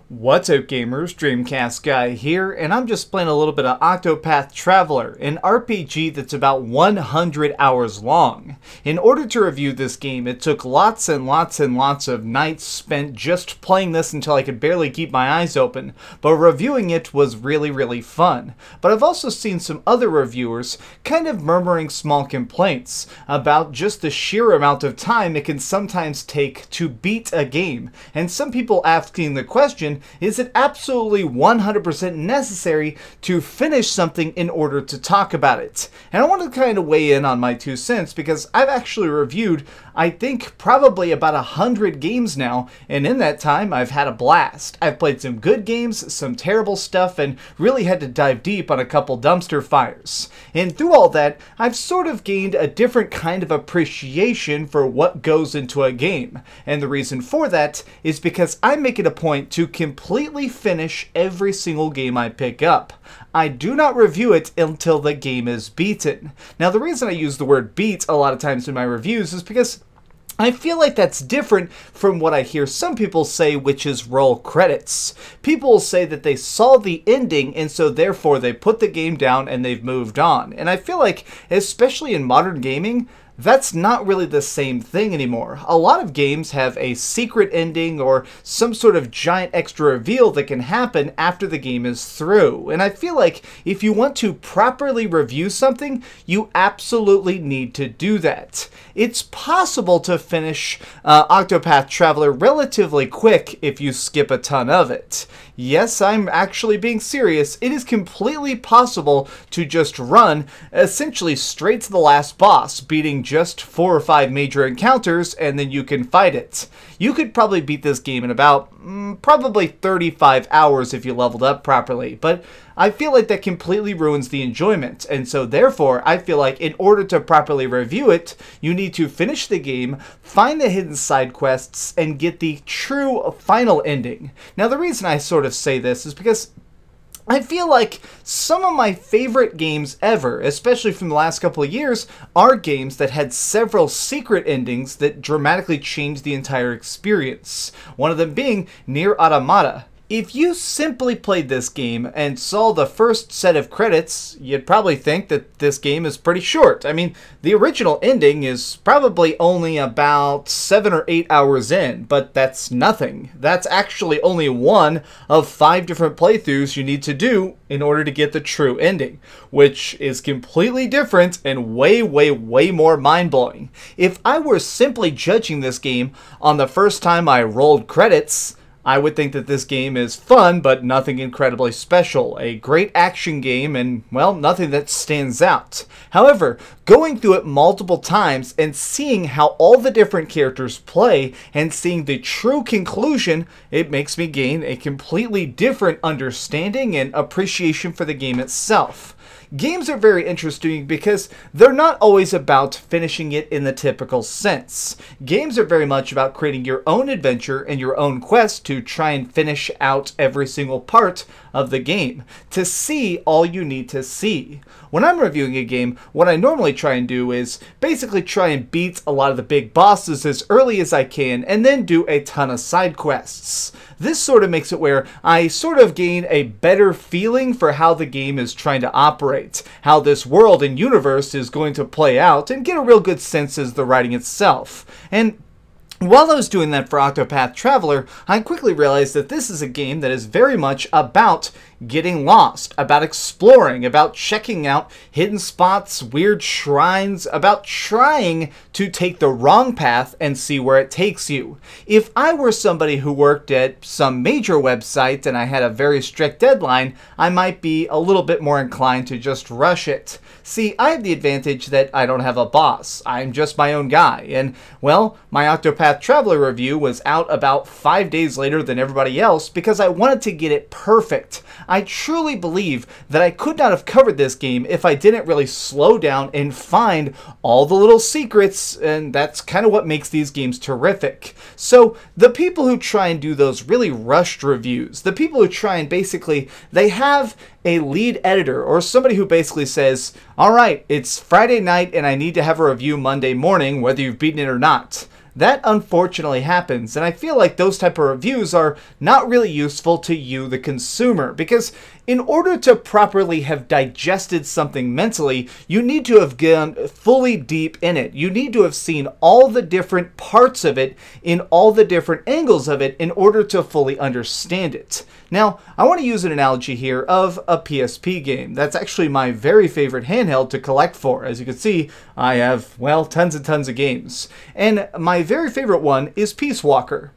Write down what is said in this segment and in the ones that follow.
What's up gamers, DreamcastGuy here, and I'm just playing a little bit of Octopath Traveler, an RPG that's about 100 hours long. In order to review this game, it took lots and lots and lots of nights spent just playing this until I could barely keep my eyes open, but reviewing it was really fun. But I've also seen some other reviewers kind of murmuring small complaints about just the sheer amount of time it can sometimes take to beat a game, and some people asking the question, is it absolutely 100% necessary to finish something in order to talk about it? And I want to kind of weigh in on my 2 cents because I've actually reviewed, I think, probably about 100 games now, and in that time I've had a blast. I've played some good games, some terrible stuff, and really had to dive deep on a couple dumpster fires. And through all that, I've sort of gained a different kind of appreciation for what goes into a game. And the reason for that is because I make it a point to completely finish every single game I pick up. I do not review it until the game is beaten. Now, the reason I use the word beat a lot of times in my reviews is because I feel like that's different from what I hear some people say, which is roll credits. People will say that they saw the ending and so therefore they put the game down and they've moved on. And I feel like, especially in modern gaming, that's not really the same thing anymore. A lot of games have a secret ending or some sort of giant extra reveal that can happen after the game is through. And I feel like if you want to properly review something, you absolutely need to do that. It's possible to finish Octopath Traveler relatively quick if you skip a ton of it. Yes, I'm actually being serious. It is completely possible to just run essentially straight to the last boss, beating just 4 or 5 major encounters, and then you can fight it. You could probably beat this game in about probably 35 hours if you leveled up properly, but I feel like that completely ruins the enjoyment, and so therefore I feel like in order to properly review it, you need to finish the game, find the hidden side quests, and get the true final ending. Now, the reason I sort of say this is because I feel like some of my favorite games ever, especially from the last couple of years, are games that had several secret endings that dramatically changed the entire experience. One of them being Nier Automata. If you simply played this game and saw the first set of credits, you'd probably think that this game is pretty short. I mean, the original ending is probably only about 7 or 8 hours in, but that's nothing. That's actually only one of 5 different playthroughs you need to do in order to get the true ending, which is completely different and way more mind-blowing. If I were simply judging this game on the first time I rolled credits, I would think that this game is fun, but nothing incredibly special. A great action game and, well, nothing that stands out. However, going through it multiple times and seeing how all the different characters play and seeing the true conclusion, it makes me gain a completely different understanding and appreciation for the game itself. Games are very interesting because they're not always about finishing it in the typical sense. Games are very much about creating your own adventure and your own quest to try and finish out every single part of the game, to see all you need to see. When I'm reviewing a game, what I normally try and do is basically try and beat a lot of the big bosses as early as I can and then do a ton of side quests. This sort of makes it where I sort of gain a better feeling for how the game is trying to operate, how this world and universe is going to play out, and get a real good sense as the writing itself. And while I was doing that for Octopath Traveler, I quickly realized that this is a game that is very much about getting lost, about exploring, about checking out hidden spots, weird shrines, about trying to take the wrong path and see where it takes you. If I were somebody who worked at some major website and I had a very strict deadline, I might be a little bit more inclined to just rush it. See, I have the advantage that I don't have a boss. I'm just my own guy, and, well, my Octopath Traveler review was out about 5 days later than everybody else because I wanted to get it perfect. I truly believe that I could not have covered this game if I didn't really slow down and find all the little secrets, and that's kind of what makes these games terrific. So the people who try and do those really rushed reviews, the people who try and basically, they have a lead editor or somebody who basically says, all right, it's Friday night and I need to have a review Monday morning, whether you've beaten it or not. That unfortunately happens, and I feel like those type of reviews are not really useful to you, the consumer, because in order to properly have digested something mentally, you need to have gone fully deep in it. You need to have seen all the different parts of it in all the different angles of it in order to fully understand it. Now, I want to use an analogy here of a PSP game. That's actually my very favorite handheld to collect for. As you can see, I have, well, tons and tons of games. And my very favorite one is Peace Walker.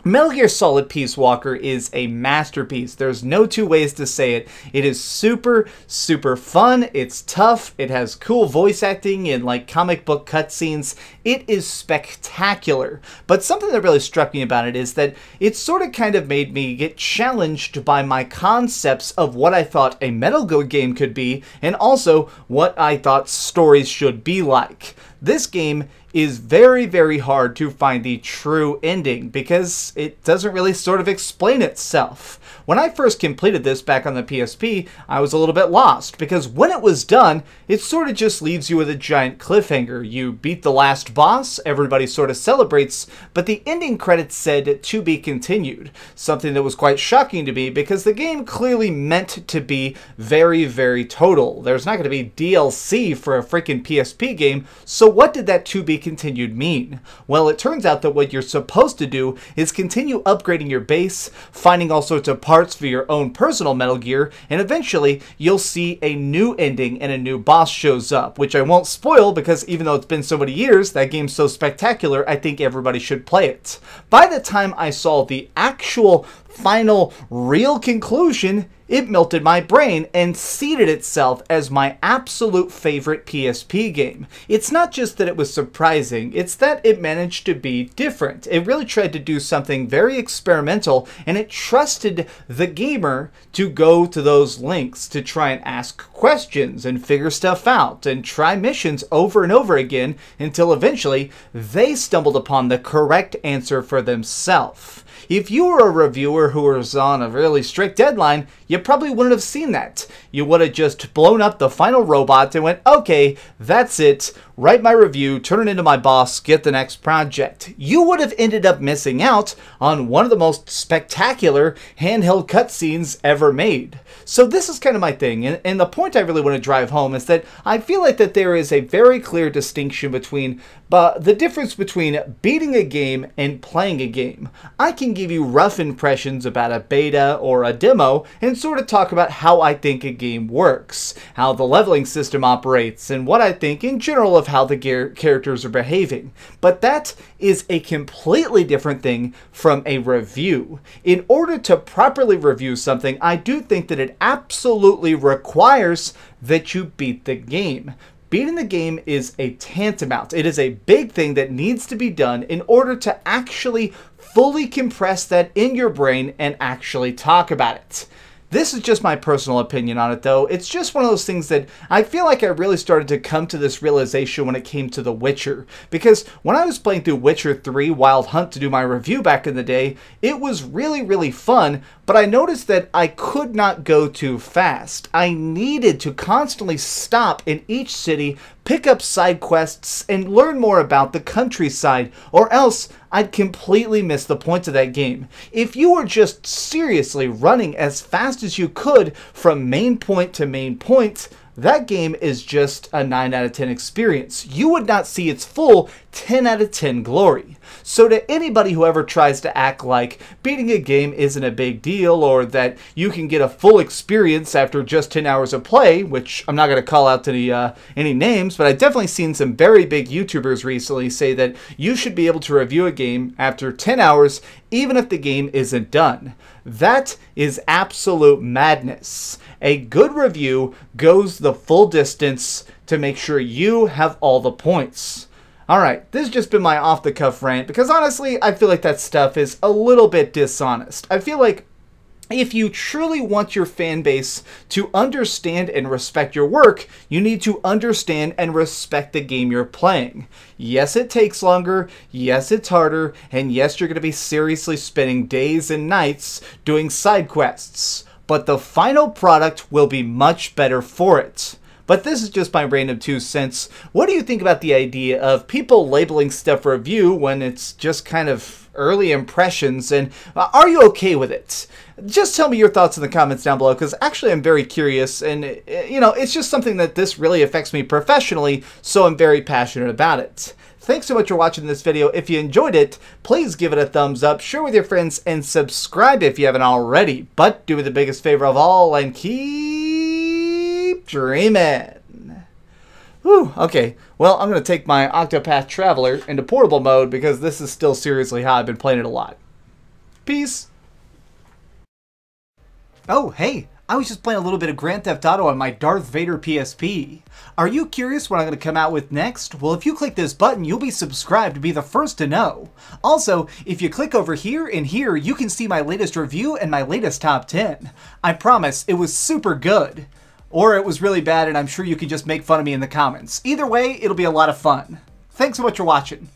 Metal Gear Solid Peace Walker is a masterpiece. There's no two ways to say it. It is super, super fun. It's tough. It has cool voice acting and like comic book cutscenes. It is spectacular. But something that really struck me about it is that it sort of kind of made me get challenged by my concepts of what I thought a Metal Gear game could be and also what I thought stories should be like. This game is very, very hard to find the true ending because it doesn't really sort of explain itself. When I first completed this back on the PSP, I was a little bit lost because when it was done, it sort of just leaves you with a giant cliffhanger. You beat the last boss, everybody sort of celebrates, but the ending credits said to be continued. Something that was quite shocking to me because the game clearly meant to be very, very total. There's not going to be DLC for a freaking PSP game, so what did that to be continued mean? Well, it turns out that what you're supposed to do is continue upgrading your base, finding all sorts of parts for your own personal Metal Gear, and eventually you'll see a new ending and a new boss shows up, which I won't spoil because even though it's been so many years, that game's so spectacular, I think everybody should play it. By the time I saw the actual final real conclusion, it melted my brain and seated itself as my absolute favorite PSP game. It's not just that it was surprising, it's that it managed to be different. It really tried to do something very experimental, and it trusted the gamer to go to those links to try and ask questions and figure stuff out and try missions over and over again until eventually they stumbled upon the correct answer for themselves. If you were a reviewer who was on a really strict deadline, you probably wouldn't have seen that. You would have just blown up the final robot and went, okay, that's it, write my review, turn it into my boss, get the next project. You would have ended up missing out on one of the most spectacular handheld cutscenes ever made. So this is kind of my thing, and the point I really want to drive home is that I feel like that there is a very clear distinction between the difference between beating a game and playing a game. I can give you rough impressions about a beta or a demo and sort of talk about how I think a game works, how the leveling system operates, and what I think in general of how the characters are behaving. But that is a completely different thing from a review. In order to properly review something, I do think that it absolutely requires that you beat the game. Beating the game is a tantamount. It is a big thing that needs to be done in order to actually fully compress that in your brain and actually talk about it. This is just my personal opinion on it, though. It's just one of those things that I feel like I really started to come to this realization when it came to The Witcher. Because when I was playing through Witcher 3 Wild Hunt to do my review back in the day, it was really, really fun, but I noticed that I could not go too fast. I needed to constantly stop in each city, pick up side quests, and learn more about the countryside, or else I'd completely miss the point of that game. If you were just seriously running as fast as you could from main point to main point, that game is just a 9 out of 10 experience. You would not see its full 10 out of 10 glory. So to anybody who ever tries to act like beating a game isn't a big deal or that you can get a full experience after just 10 hours of play, which I'm not going to call out to any names, but I've definitely seen some very big YouTubers recently say that you should be able to review a game after 10 hours even if the game isn't done. That is absolute madness. A good review goes the full distance to make sure you have all the points. Alright, this has just been my off-the-cuff rant because honestly, I feel like that stuff is a little bit dishonest. I feel like If you truly want your fan base to understand and respect your work, you need to understand and respect the game you're playing. Yes, it takes longer, yes, it's harder, and yes, you're going to be seriously spending days and nights doing side quests. But the final product will be much better for it. But this is just my random 2 cents. What do you think about the idea of people labeling stuff review when it's just kind of early impressions, and are you okay with it? Just tell me your thoughts in the comments down below, because actually I'm very curious, and it's just something that this really affects me professionally, so I'm very passionate about it. Thanks so much for watching this video. If you enjoyed it, please give it a thumbs up, share with your friends, and subscribe if you haven't already. But do me the biggest favor of all and keep dreaming. Whew, okay, well, I'm going to take my Octopath Traveler into portable mode because this is still seriously how I've been playing it a lot. Peace. Oh, hey, I was just playing a little bit of Grand Theft Auto on my Darth Vader PSP. Are you curious what I'm going to come out with next? Well, if you click this button, you'll be subscribed to be the first to know. Also, if you click over here and here, you can see my latest review and my latest top 10. I promise, it was super good. Or it was really bad, and I'm sure you can just make fun of me in the comments. Either way, it'll be a lot of fun. Thanks so much for watching.